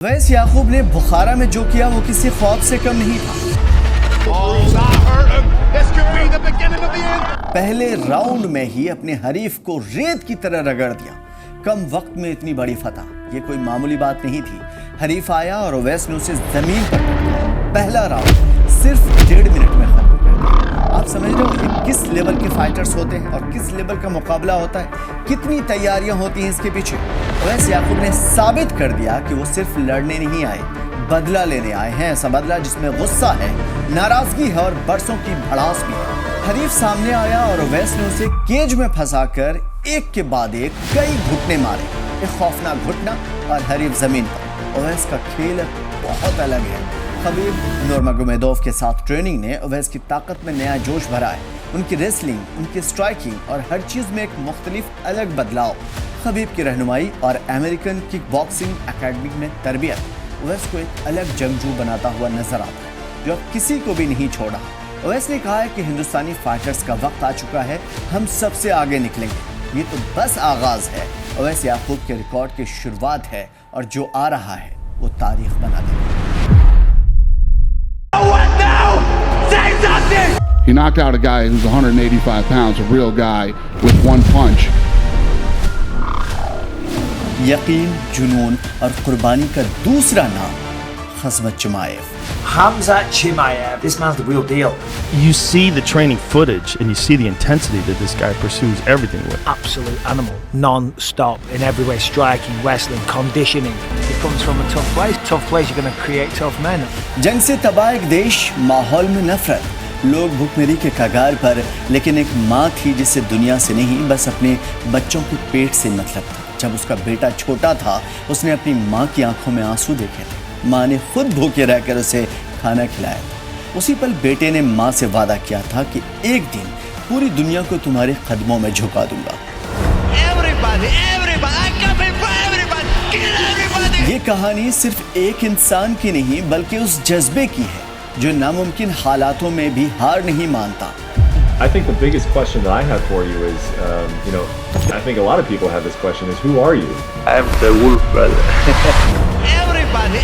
उवैस याकूब ने बुखारा में जो किया वो किसी ख्वाब से कम नहीं था। पहले राउंड में ही अपने हरीफ को रेत की तरह रगड़ दिया। कम वक्त में इतनी बड़ी फतह, ये कोई मामूली बात नहीं थी। हरीफ आया और उवैस ने उसे जमीन पर रखा। पहला राउंड सिर्फ 1.5 मिनट में खत्म कर दिया। आप समझ रहे हो ये किस लेवल के फाइटर्स होते हैं और किस लेवल का मुकाबला होता है, कितनी तैयारियां होती हैं इसके पीछे। उवैस याकूब ने साबित कर दिया कि वो सिर्फ लड़ने नहीं आए, बदला लेने आए हैं। ऐसा बदला जिसमें गुस्सा है, नाराजगी है और बरसों की भड़ास भी है। हरीफ सामने आया और उवैस ने उसे केज में फंसाकर एक के बाद एक कई घुटने मारे। एक खौफनाक घुटना और हरीफ जमीन पर। उवैस का खेल बहुत अलग है। खबीब नूरमगोमेदोव के साथ ट्रेनिंग ने उवैस की ताकत में नया जोश भरा है। उनकी रेसलिंग, उनकी स्ट्राइकिंग और हर चीज में एक मुख्तलिफ अलग बदलाव। खबीब की रहनुमाई और अमेरिकन किक बॉक्सिंग एकेडमी में तरबियत उवैस को एक अलग जंगजू बनाता हुआ नजर आता है, जो किसी को भी नहीं छोड़ा। उवैस ने कहा है कि हिंदुस्तानी फाइटर्स का वक्त आ चुका है, हम सबसे आगे निकलेंगे। ये तो बस आगाज है। उवैस याकूब के रिकॉर्ड की शुरुआत है और जो आ रहा है वो तारीख बना देगा। He knocked out a guy who's 185 pounds, a real guy, with one punch. यकीन, जुनून और कुर्बानी का दूसरा नाम खस्मत चिमाएव। Khamzat Chimaev, this man's the real deal. You see the training footage and you see the intensity that this guy pursues everything with. Absolute animal, non-stop in every way, striking, wrestling, conditioning. He comes from a tough place. Tough place, you're going to create tough men. जंग से तबाह एक देश, माहौल में नफरत, लोग भूखमरी के कगार पर, लेकिन एक माँ थी जिसे दुनिया से नहीं बस अपने बच्चों के पेट से मतलब था। जब उसका बेटा छोटा था उसने अपनी माँ की आंखों में आंसू देखे थे। माँ ने खुद भूखे रहकर उसे खाना खिलाया था। उसी पल बेटे ने माँ से वादा किया था कि एक दिन पूरी दुनिया को तुम्हारे कदमों में झुका दूंगा। ये कहानी सिर्फ एक इंसान की नहीं बल्कि उस जज्बे की है जो नामुमकिन हालातों में भी हार नहीं मानता। I think the biggest question that I have for you is, I think a lot of people have this question: is who are you? I'm the wolf, brother. Everybody,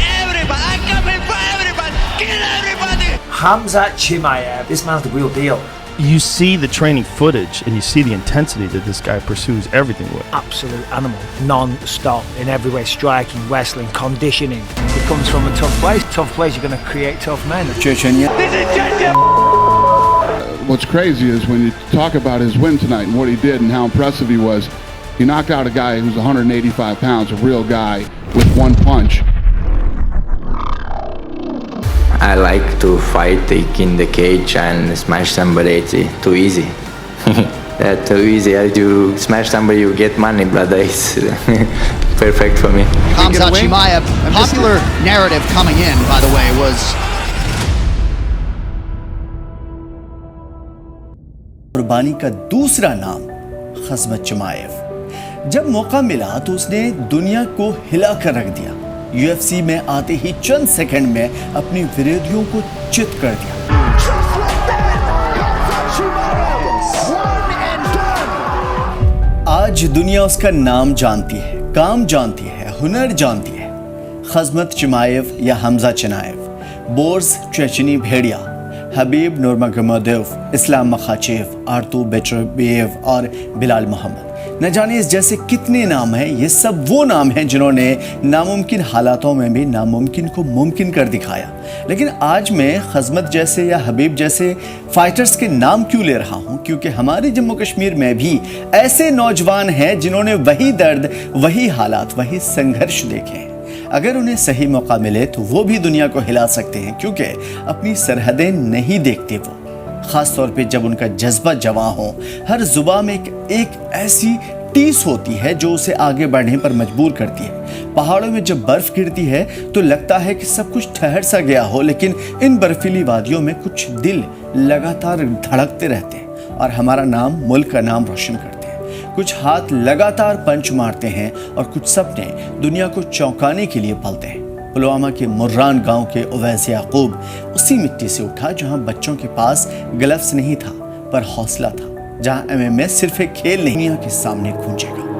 I'm coming for everybody. Kill everybody. Khamzat Chimaev, this man's the real deal. You see the training footage and you see the intensity that this guy pursues everything with. Absolute animal, non-stop in every way, striking, wrestling, conditioning. He comes from a tough place. Tough place, you're going to create tough men. Chechnya. This is Chechnya. What's crazy is when you talk about his win tonight and what he did and how impressive he was, he knocked out a guy who's 185 pounds, a real guy, with one punch. I like to fight in the cage and smash somebody. It's too easy. That's too easy. As you smash somebody, you get money, brother. It's perfect for me. Khamzat Chimaev, a popular narrative coming in, by the way, was कुर्बानी का दूसरा नाम खस्मत चिमाएव। जब मौका मिला तो उसने दुनिया को हिला कर रख दिया। यूएफसी में आते ही चंद सेकंड में अपनी विरोधियों को चित कर दिया। आज दुनिया उसका नाम जानती है, काम जानती है, हुनर जानती है। खस्मत चिमाएव या हमजा चिनाएव, बोर्स चेचनी भेड़िया, हबीब नूरमगोमेदोव, इस्लाम मखाचेव, आर्तू बेटरबेव और बिलाल मोहम्मद। न जाने इस जैसे कितने नाम हैं। ये सब वो नाम हैं जिन्होंने नामुमकिन हालातों में भी नामुमकिन को मुमकिन कर दिखाया। लेकिन आज मैं खस्मत जैसे या हबीब जैसे फाइटर्स के नाम क्यों ले रहा हूँ? क्योंकि हमारे जम्मू कश्मीर में भी ऐसे नौजवान हैं जिन्होंने वही दर्द, वही हालात, वही संघर्ष देखे हैं। अगर उन्हें सही मौका मिले तो वो भी दुनिया को हिला सकते हैं, क्योंकि अपनी सरहदें नहीं देखते वो। खास तौर पे जब उनका जज्बा जवां हो। हर जुबान में एक ऐसी टीस होती है जो उसे आगे बढ़ने पर मजबूर करती है। पहाड़ों में जब बर्फ गिरती है तो लगता है कि सब कुछ ठहर सा गया हो, लेकिन इन बर्फीली वादियों में कुछ दिल लगातार धड़कते रहते हैं और हमारा नाम, मुल्क का नाम रोशन करते हैं। कुछ हाथ लगातार पंच मारते हैं और कुछ सपने दुनिया को चौंकाने के लिए पलते हैं। पुलवामा के मुर्रान गांव के उवैस याकूब उसी मिट्टी से उठा जहां बच्चों के पास ग्लव्स नहीं था पर हौसला था, जहां एमएमए सिर्फ एक खेल नहीं, दुनिया के सामने गूंजेगा।